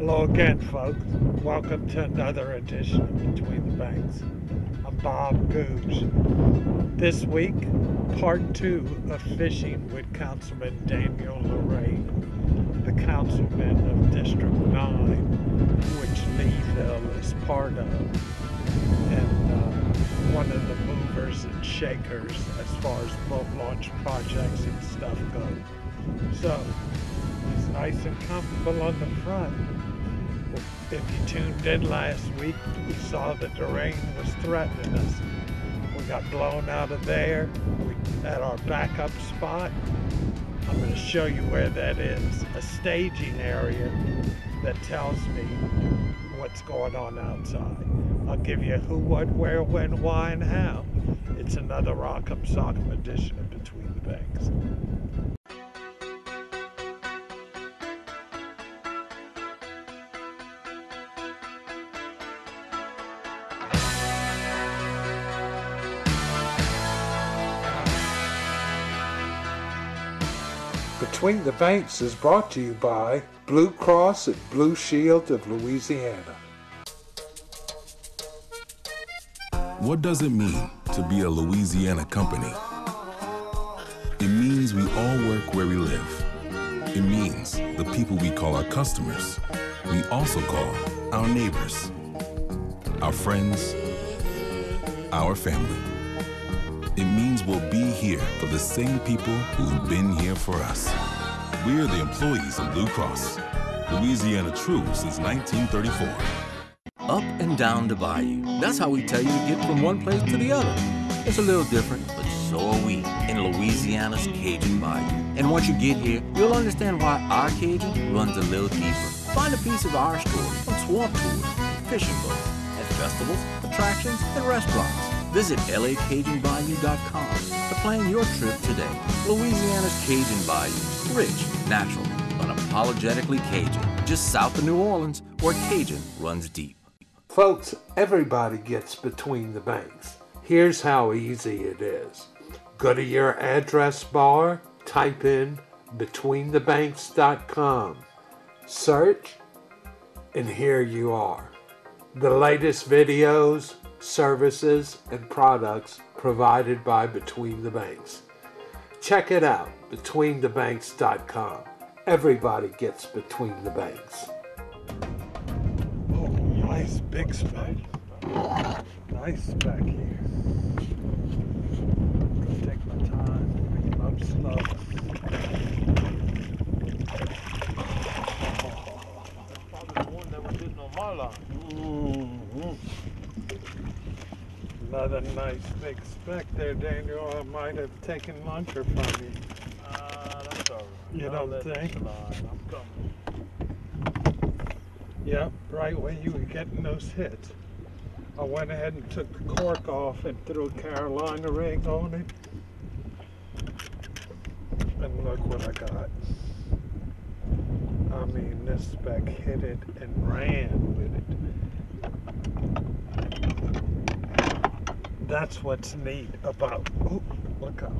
Hello again, folks. Welcome to another edition of Between the Banks. I'm Bob Goose. This week, part 2 of fishing with Councilman Daniel Lorraine, the councilman of District 9, which Leeville is part of, and one of the movers and shakers as far as boat launch projects and stuff go. So, it's nice and comfortable on the front. If you tuned in last week, you saw that the rain was threatening us. We got blown out of there. We at our backup spot. I'm going to show you where that is. A staging area that tells me what's going on outside. I'll give you who, what, where, when, why, and how. It's another Rock'em Sock'em edition of Between the Banks. Between the Banks is brought to you by Blue Cross and Blue Shield of Louisiana. What does it mean to be a Louisiana company? It means we all work where we live. It means the people we call our customers, we also call our neighbors, our friends, our family. It means we'll be here for the same people who've been here for us. We're the employees of Blue Cross, Louisiana true since 1934. Up and down the bayou. That's how we tell you to get from one place to the other. It's a little different, but so are we in Louisiana's Cajun Bayou. And once you get here, you'll understand why our Cajun runs a little deeper. Find a piece of our story on swamp tours, fishing boats, at festivals, attractions, and restaurants. Visit lacajunbayou.com to plan your trip today. Louisiana's Cajun Bayou. Rich, natural, unapologetically Cajun. Just south of New Orleans, where Cajun runs deep. Folks, everybody gets Between the Banks. Here's how easy it is. Go to your address bar, type in betweenthebanks.com. Search, and here you are. The latest videos, services, and products provided by Between the Banks. Check it out, betweenthebanks.com. Everybody gets Between the Banks. Oh, nice big speck. Nice back here. Gonna take my time, make it up slow. That's probably the one that was hitting on my line. Another nice big speck there, Daniel. I might have taken luncher from you. That's all right. You don't think? I'm coming. Yep, right when you were getting those hits. I went ahead and took the cork off and threw a Carolina rig on it. And look what I got. I mean, this speck hit it and ran with it. That's what's neat about, oh, look out.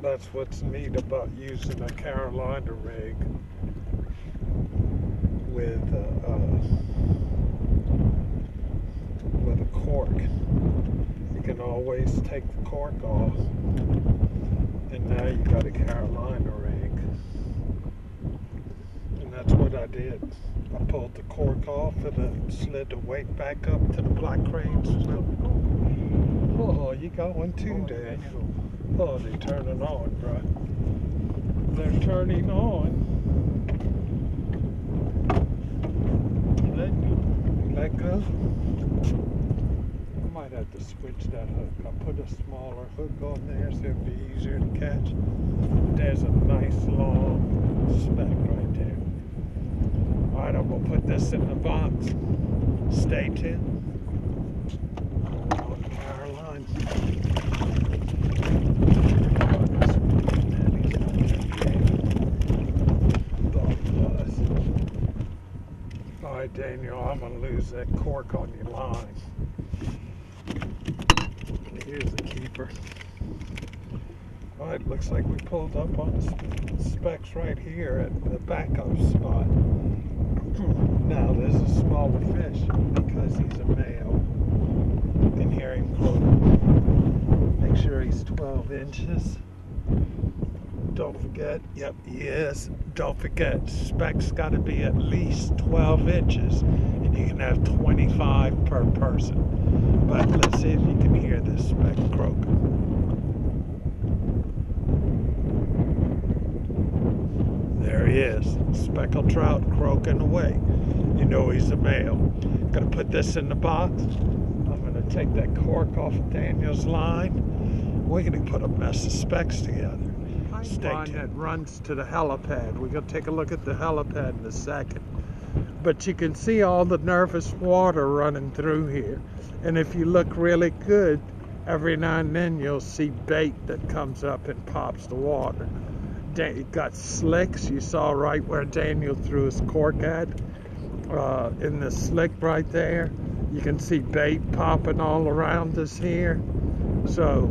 That's what's neat about using a Carolina rig with a cork. You can always take the cork off, and now you got a Carolina rig. And that's what I did. I pulled the cork off and I slid the weight back up to the black cranes. Oh, you got one too, Dave. Oh, they're turning on, bro. They're turning on. Let go. I might have to switch that hook. I'll put a smaller hook on there so it'll be easier to catch. There's a nice long speck right there. Alright, I'm going to put this in the box. Stay tuned. Caroline. Alright, Daniel, I'm going to lose that cork on your line. Here's the keeper. All right, looks like we pulled up on Specks right here at the backup spot. Now, there's a smaller fish because he's a male. You can hear him croak. Make sure he's 12 inches. Don't forget, yep, he is. Don't forget, Specks got to be at least 12 inches, and you can have 25 per person. But let's see if you can hear this speck croak. There he is, speckled trout croaking away. You know he's a male. Gonna put this in the box. I'm gonna take that cork off of Daniel's line. We're gonna put a mess of specks together. Pipeline that runs to the helipad. We're gonna take a look at the helipad in a second. But you can see all the nervous water running through here. And if you look really good, every now and then you'll see bait that comes up and pops the water. It got slicks. You saw right where Daniel threw his cork at. In the slick right there. You can see bait popping all around us here. So,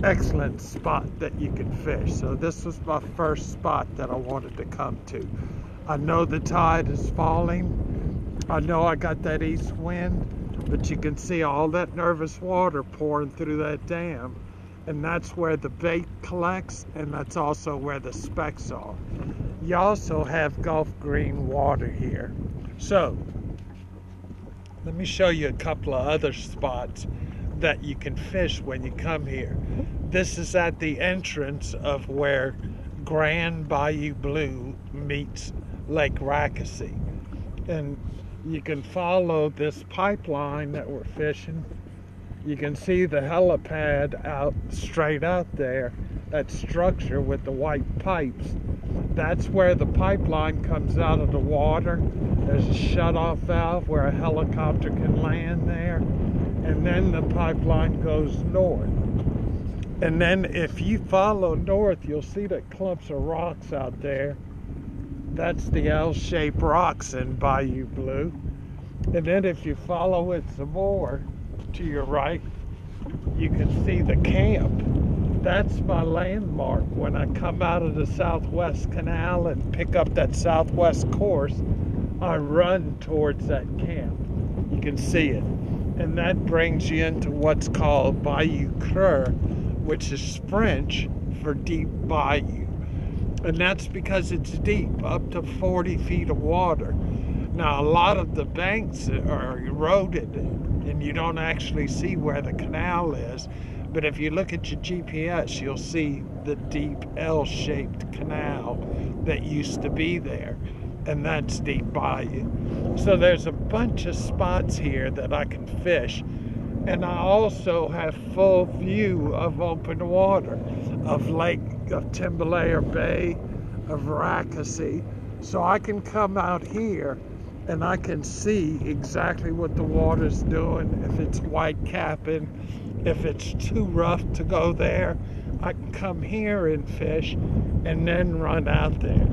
excellent spot that you can fish. So this was my first spot that I wanted to come to. I know the tide is falling. I know I got that east wind, but you can see all that nervous water pouring through that dam. And that's where the bait collects, and that's also where the specks are. You also have Gulf Green water here. So, let me show you a couple of other spots that you can fish when you come here. This is at the entrance of where Grand Bayou Blue meets Lake Rackasee. And you can follow this pipeline that we're fishing. You can see the helipad out straight out there, that structure with the white pipes. That's where the pipeline comes out of the water. There's a shut-off valve where a helicopter can land there. And then the pipeline goes north. And then if you follow north, you'll see the clumps of rocks out there. That's the L-shaped rocks in Bayou Blue. And then if you follow it some more, to your right, you can see the camp. That's my landmark. When I come out of the Southwest Canal and pick up that southwest course, I run towards that camp. You can see it. And that brings you into what's called Bayou Creux, which is French for Deep Bayou. And that's because it's deep, up to 40 feet of water. Now, a lot of the banks are eroded, and you don't actually see where the canal is. But if you look at your GPS, you'll see the deep L-shaped canal that used to be there. And that's Deep Bayou. So there's a bunch of spots here that I can fish. And I also have full view of open water, of Lake, of Timberlayer Bay, of Rackasee. So I can come out here and I can see exactly what the water's doing, if it's white capping, if it's too rough to go there. I can come here and fish and then run out there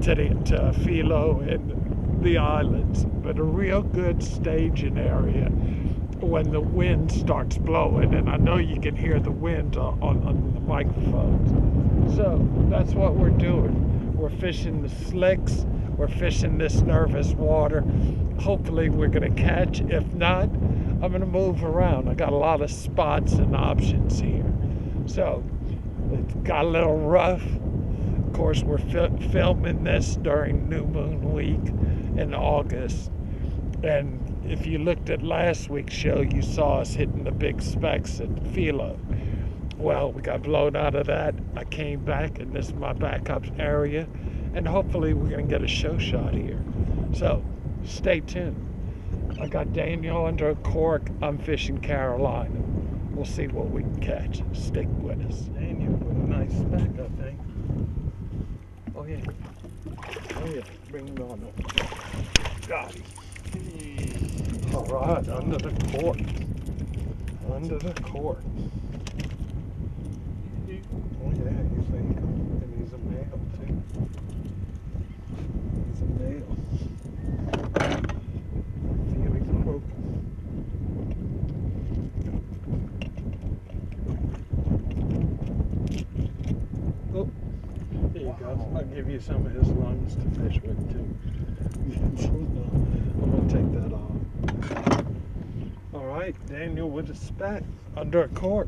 to Philo and the islands. But a real good staging area when the wind starts blowing, and I know you can hear the wind on the microphones. So that's what we're doing. We're fishing the slicks. We're fishing this nervous water. Hopefully we're gonna catch. If not, I'm gonna move around. I got a lot of spots and options here. So it's got a little rough. Of course, we're filming this during New Moon Week in August. And if you looked at last week's show, you saw us hitting the big specks at Philo. Well, we got blown out of that. I came back, and this is my backup area. And hopefully we're going to get a show shot here. So, stay tuned. I got Daniel under a cork. I'm fishing Carolina. We'll see what we can catch. Stick with us. Daniel with a nice speck, I think. Oh, yeah. Oh, yeah. Bring it on up. Got him. All right, under the cork. Under the cork. Oh, yeah, you think? And he's a male, too. He's a male. Feel him croaking. you some of his lungs to fish with too. I'm gonna take that off. All right, Daniel with a Specks under a cork,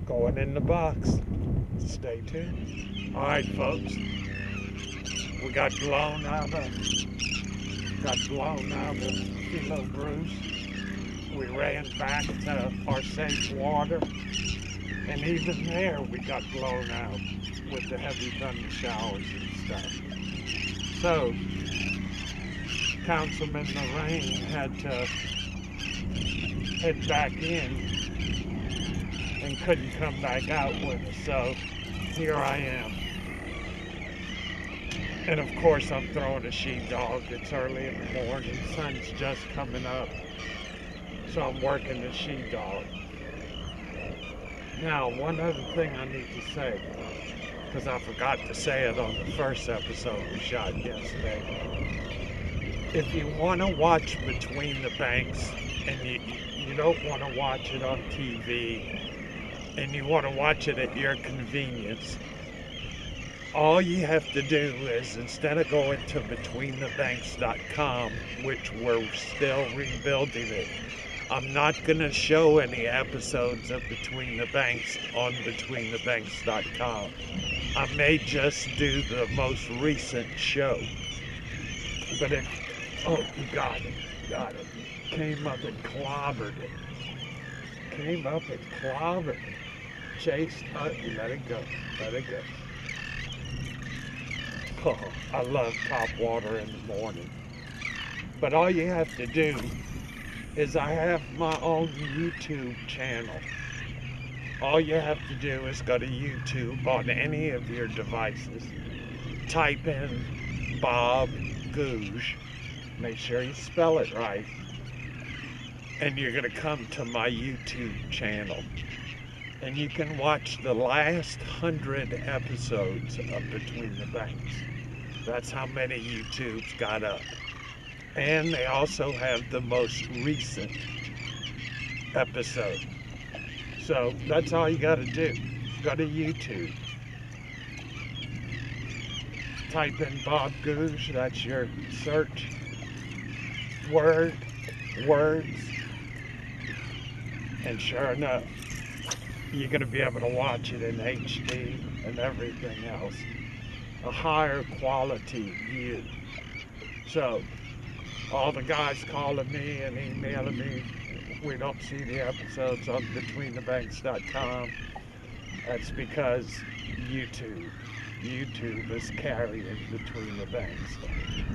going in the box. Stay tuned. All right, folks, we got blown out of Philo Bruse. We ran back to our safe water, and even there we got blown out with the heavy thunder showers and stuff. So, Councilman Lorraine had to head back in and couldn't come back out with us. So, here I am. And of course I'm throwing a sheepdog. It's early in the morning, sun's just coming up. So I'm working the sheepdog. Now, one other thing I need to say, because I forgot to say it on the first episode we shot yesterday. If you want to watch Between the Banks and you don't want to watch it on TV and you want to watch it at your convenience, all you have to do is, instead of going to betweenthebanks.com, which we're still rebuilding it, I'm not going to show any episodes of Between the Banks on betweenthebanks.com. I may just do the most recent show. But if, oh, you got it. Came up and clobbered it. Chased, let it go. Oh, I love top water in the morning. But all you have to do is I have my own YouTube channel. All you have to do is go to YouTube on any of your devices. Type in Bob Gouge. Make sure you spell it right. And you're going to come to my YouTube channel. And you can watch the last 100 episodes of Between the Banks. That's how many YouTube's got up. And they also have the most recent episode. So that's all you got to do. Go to YouTube. Type in Bob Gouge. That's your search words. And sure enough, you're going to be able to watch it in HD and everything else. A higher quality view. So, all the guys calling me and emailing me, we don't see the episodes on betweenthebanks.com. That's because YouTube is carrying Between the Banks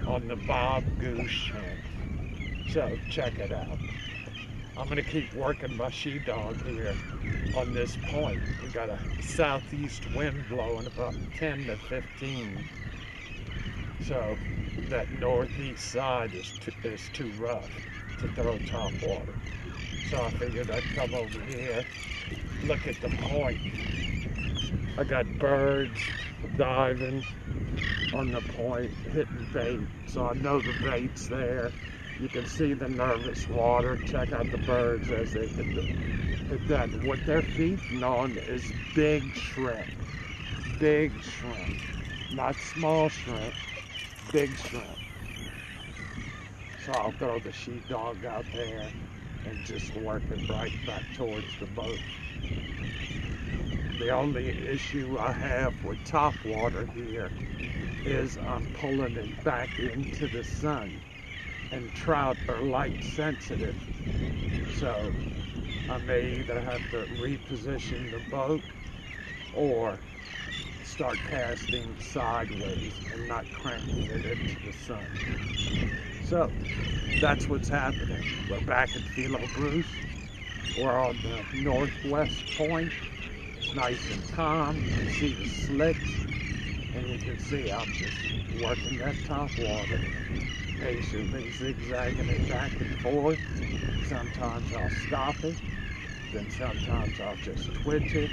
on the Bob Gouge channel. So, check it out. I'm going to keep working my sheepdog here on this point. We got a southeast wind blowing about 10 to 15. So that northeast side is too rough to throw top water. So I figured I'd come over here, look at the point. I got birds diving on the point, hitting bait. So I know the bait's there. You can see the nervous water. Check out the birds as they hit that. What they're feeding on is big shrimp. Big shrimp. Not small shrimp. Big shrimp. So I'll throw the sheepdog out there and just work it right back towards the boat. The only issue I have with top water here is I'm pulling it back into the sun. And trout are light sensitive, so I may either have to reposition the boat or start casting sideways and not cranking it into the sun. So that's what's happening. We're back at Philo Bruse. We're on the northwest point. It's nice and calm. You can see the slicks, and you can see I'm just working that top water. Patiently zigzagging it back and forth. Sometimes I'll stop it, then sometimes I'll just twitch it.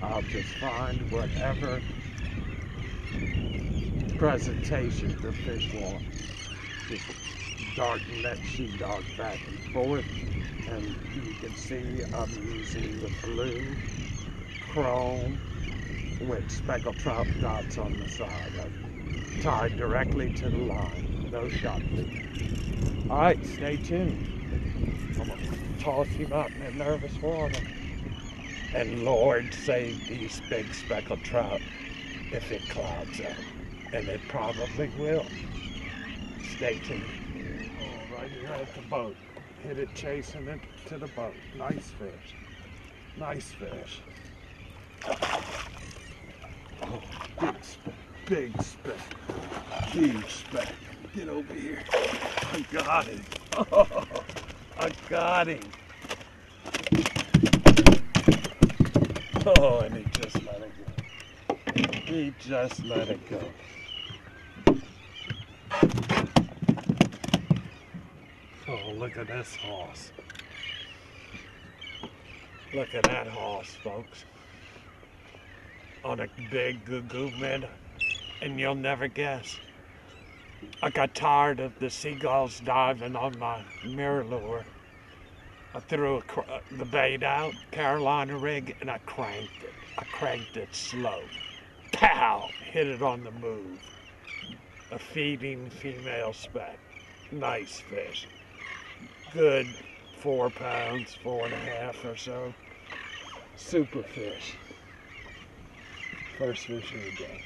I'll just find whatever presentation the fish want. Just darting that sheepdog back and forth, and you can see I'm using the blue, chrome, with speckled trout dots on the side. Tied directly to the line. No shot lead. Alright, stay tuned. I'm gonna toss him out in that nervous water. And Lord save these big speckled trout if it clouds up. And it probably will. Stay tuned. Oh, right here at the boat. Hit it chasing it to the boat. Nice fish. Nice fish. Oh, big speck. Huge speck. Get over here. I got him. Oh, I got him. Oh, and he just let it go. He just let it go. Oh, look at this hoss. Look at that hoss, folks. On a big goo-goo minnow. And you'll never guess. I got tired of the seagulls diving on my mirror lure. I threw the bait out, Carolina rig, and I cranked it. I cranked it slow. Pow! Hit it on the move. A feeding female speck. Nice fish. Good 4 pounds, 4.5 or so. Super fish. First fish of the day.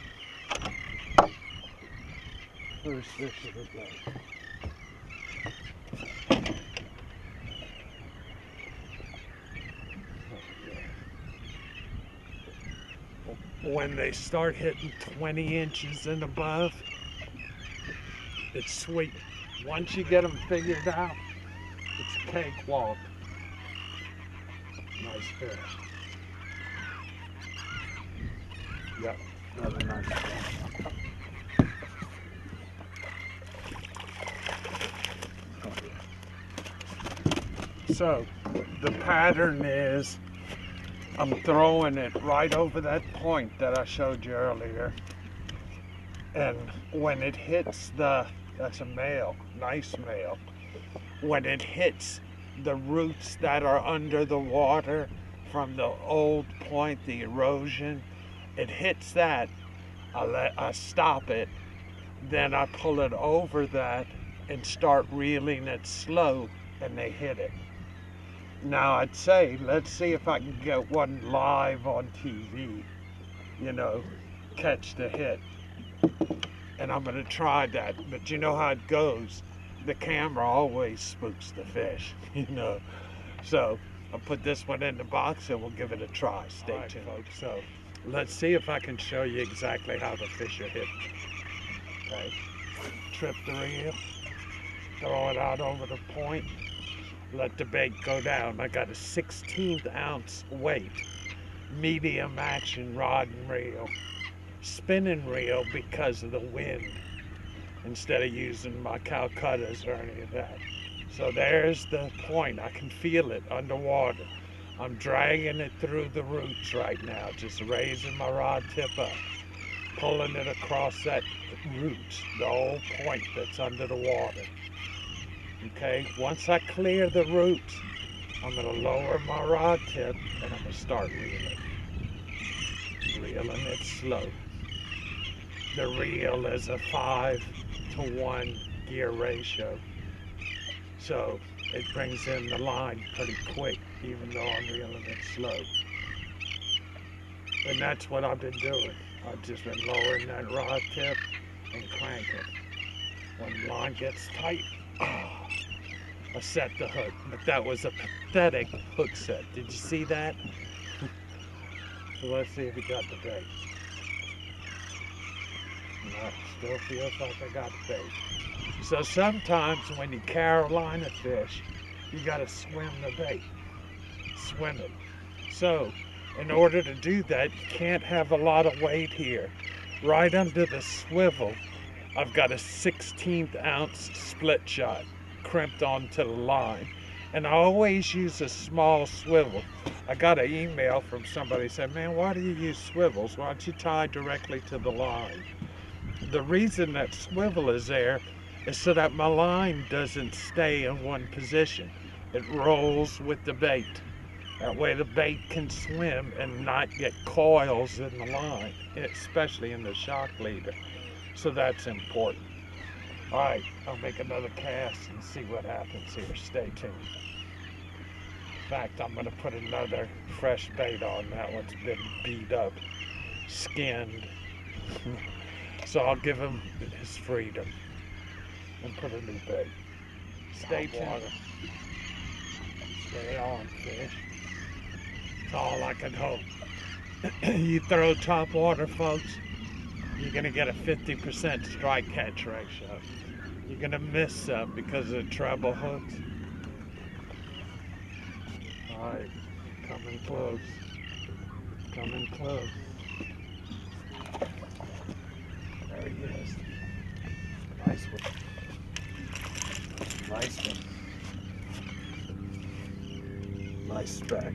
First fish of the day. When they start hitting 20 inches and above, it's sweet. Once you get them figured out, it's a cakewalk. Nice fish. Yep, another nice fish. So, the pattern is I'm throwing it right over that point that I showed you earlier. And when it hits that's a male, nice male. When it hits the roots that are under the water from the old point, the erosion, it hits that, I stop it, then I pull it over that and start reeling it slow, and they hit it. Now I'd say, let's see if I can get one live on TV, you know, catch the hit. And I'm gonna try that, but you know how it goes. The camera always spooks the fish, you know. So I'll put this one in the box and we'll give it a try. Stay tuned, folks. So let's see if I can show you exactly how the fish are hitting. Okay, trip the reel, throw it out over the point. Let the bait go down. I got a 1/16 ounce weight, medium action rod and reel. Spinning reel because of the wind, instead of using my Calcuttas or any of that. So there's the point. I can feel it underwater. I'm dragging it through the roots right now, just raising my rod tip up, pulling it across that roots, the old point that's under the water. Okay, once I clear the roots, I'm gonna lower my rod tip and I'm gonna start reeling. Reeling it slow. The reel is a 5-to-1 gear ratio. So it brings in the line pretty quick, even though I'm reeling it slow. And that's what I've been doing. I've just been lowering that rod tip and cranking. When the line gets tight, I set the hook. But that was a pathetic hook set. Did you see that? So let's see if he got the bait. No, still feels like I got the bait. So sometimes when you Carolina fish, you gotta swim the bait. Swim it. So in order to do that, you can't have a lot of weight here. Right under the swivel, I've got a 1/16 ounce split shot crimped onto the line. And I always use a small swivel. I got an email from somebody who said, man, why do you use swivels? Why don't you tie directly to the line? The reason that swivel is there is so that my line doesn't stay in one position. It rolls with the bait. That way the bait can swim and not get coils in the line, especially in the shock leader. So that's important. All right, I'll make another cast and see what happens here. Stay tuned. In fact, I'm gonna put another fresh bait on. That one's been beat up, skinned. So I'll give him his freedom and put a new bait. Stay tuned. Stay on, fish. That's all I can hope. You throw top water, folks, you're gonna get a 50% strike catch ratio. You're gonna miss some because of the treble hooks. All right, coming close. Coming close. There he is. Nice one. Nice one. Nice speck.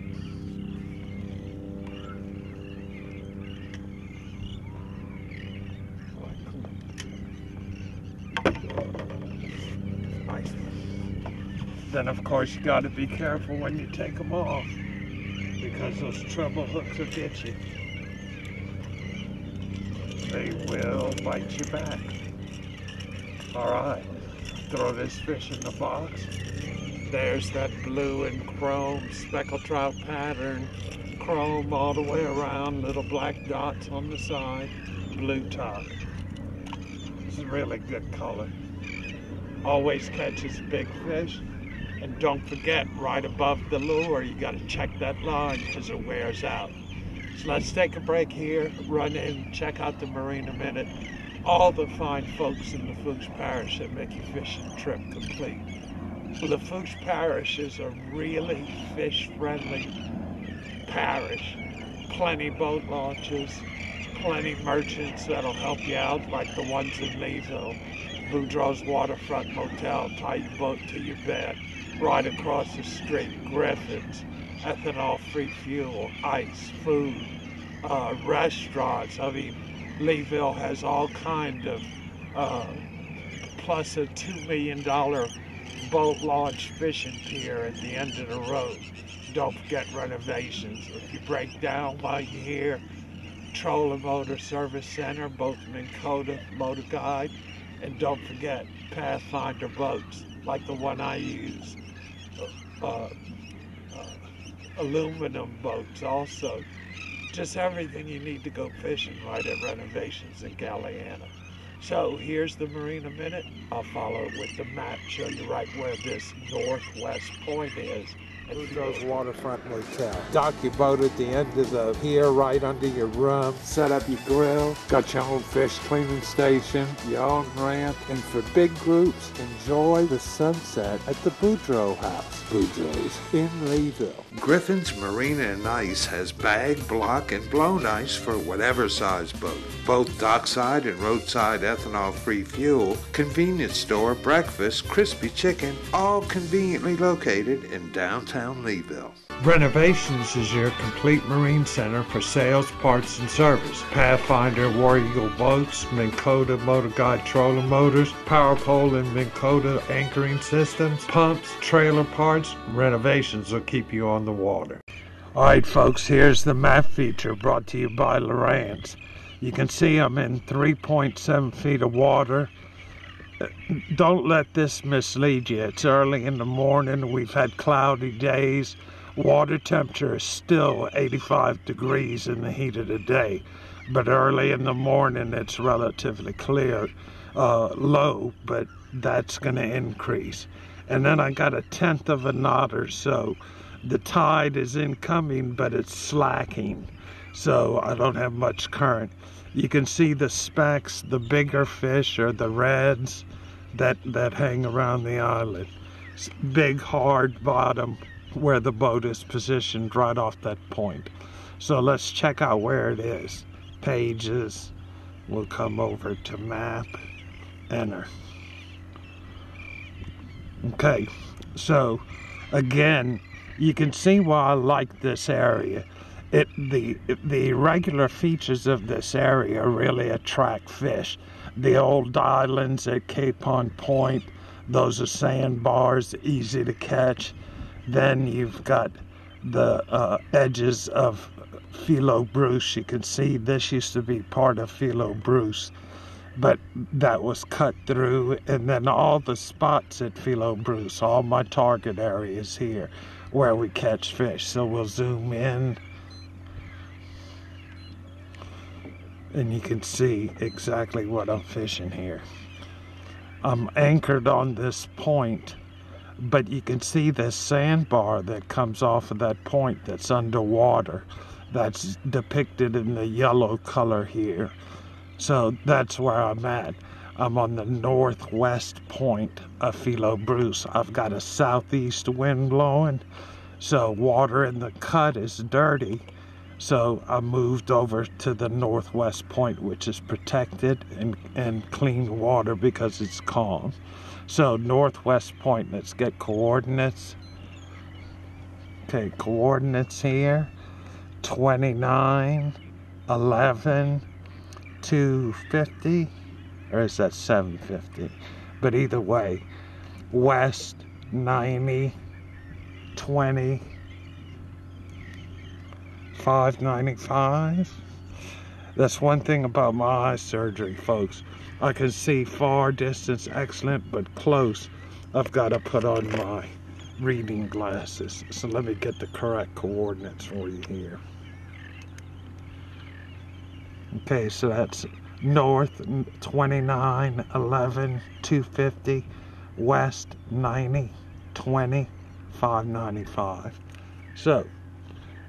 Nice one. Then of course you got to be careful when you take them off, because those treble hooks will get you. They will bite you back. All right, throw this fish in the box. There's that blue and chrome speckled trout pattern, chrome all the way around, little black dots on the side, blue top. It's a really good color. Always catches big fish. And don't forget, right above the lure, you got to check that line because it wears out. So let's take a break here, run in, check out the Marina Minute. All the fine folks in Lafourche Parish that make your fishing trip complete. Lafourche Parish is a really fish-friendly parish. Plenty boat launches, plenty merchants that'll help you out, like the ones in Leeville. Boudreauxs Waterfront Motel, tie your boat to your bed. Right across the street, Griffin's, ethanol-free fuel, ice, food, restaurants. I mean, Leeville has all kind of, plus a $2 million boat launch fishing pier at the end of the road. Don't forget renovations. If you break down while you're here, Trolling Motor Service Center, both Minn Kota Motor Guide, and don't forget Pathfinder boats, like the one I use. Aluminum boats also. Just everything you need to go fishing right at Renovations in Galliana. So here's the Marina Minute. I'll follow it with the map, show you right where this northwest point is. Boudreauxs Waterfront Motel. Dock your boat at the end of the pier right under your room. Set up your grill. Got your own fish cleaning station, your own ramp. And for big groups, enjoy the sunset at the Boudreaux House. Boudreauxs in Leeville. Griffin's Marina and Ice has bag, block, and blown ice for whatever size boat. Both dockside and roadside ethanol-free fuel, convenience store, breakfast, crispy chicken, all conveniently located in downtown Leeville. Renovations is your complete marine center for sales, parts, and service. Pathfinder, War Eagle boats, Minn Kota Motor Guide trolling motors, Power Pole and Minn Kota anchoring systems, pumps, trailer parts. Renovations will keep you on the water. All right, folks, here's the map feature brought to you by Lorenz. You can see I'm in 3.7 feet of water. Don't let this mislead you. It's early in the morning. We've had cloudy days. Water temperature is still 85 degrees in the heat of the day. But early in the morning, it's relatively clear, low, but that's going to increase. And then I got 1/10 of a knot or so. The tide is incoming, but it's slacking. So I don't have much current. You can see the specks, the bigger fish, or the reds that hang around the island. Big hard bottom where the boat is positioned right off that point. So let's check out where it is. Pages, we'll come over to map, enter. Okay, so again, you can see why I like this area. The regular features of this area really attract fish. The old islands at Capon Point, those are sandbars, easy to catch. Then you've got the edges of Philo Bruse. You can see this used to be part of Philo Bruse, but that was cut through, and then all the spots at Philo Bruse, all my target areas here where we catch fish. So we'll zoom in and you can see exactly what I'm fishing here. I'm anchored on this point, but you can see this sandbar that comes off of that point that's underwater. That's depicted in the yellow color here. So that's where I'm at. I'm on the northwest point of Philo Bruse. I've got a southeast wind blowing, so water in the cut is dirty. So I moved over to the northwest point, which is protected and clean water because it's calm. So northwest point, let's get coordinates. Okay, coordinates here, 29, 11, 250, or is that 750? But either way, west 90, 20, 595. That's one thing about my eye surgery, folks. I can see far distance excellent, but close I've got to put on my reading glasses. So let me get the correct coordinates for you here. Okay, so that's north 29, 11, 250, west 90, 20, 595. So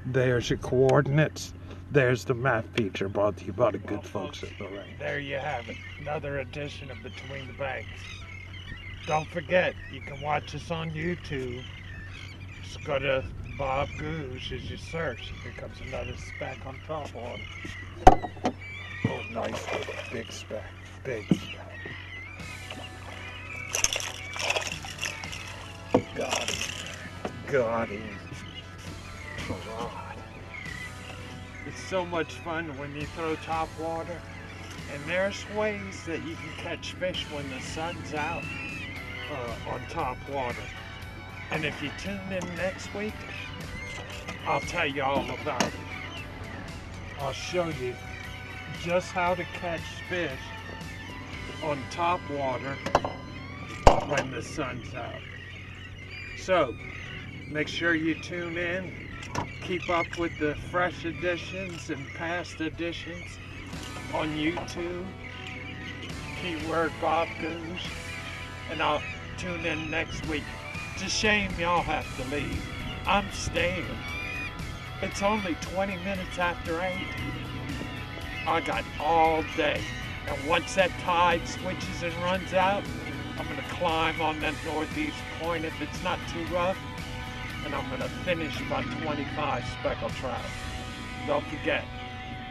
there's your coordinates. There's the map feature brought to you by the good folks at the range. There you have it. Another edition of Between the Banks. Don't forget, you can watch us on YouTube. Just go to Bob Goose as you search. Here comes another speck on top water. Oh, nice big speck. Big speck. Got him. Got him. All right. It's so much fun when you throw top water. And there's ways that you can catch fish when the sun's out on top water. And if you tune in next week, I'll tell you all about it. I'll show you just how to catch fish on top water when the sun's out. So, make sure you tune in. Keep up with the fresh editions and past editions on YouTube. Keyword Bob Goose. And I'll tune in next week. It's a shame y'all have to leave. I'm staying. It's only 20 minutes after 8. I got all day. And once that tide switches and runs out, I'm going to climb on that northeast point if it's not too rough. And I'm going to finish about 25 speckled trout. Don't forget,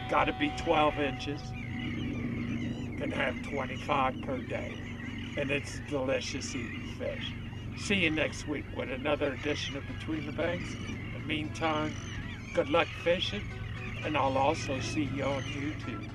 got to be 12 inches. Can have 25 per day. And it's delicious eating fish. See you next week with another edition of Between the Banks. In the meantime, good luck fishing, and I'll also see you on YouTube.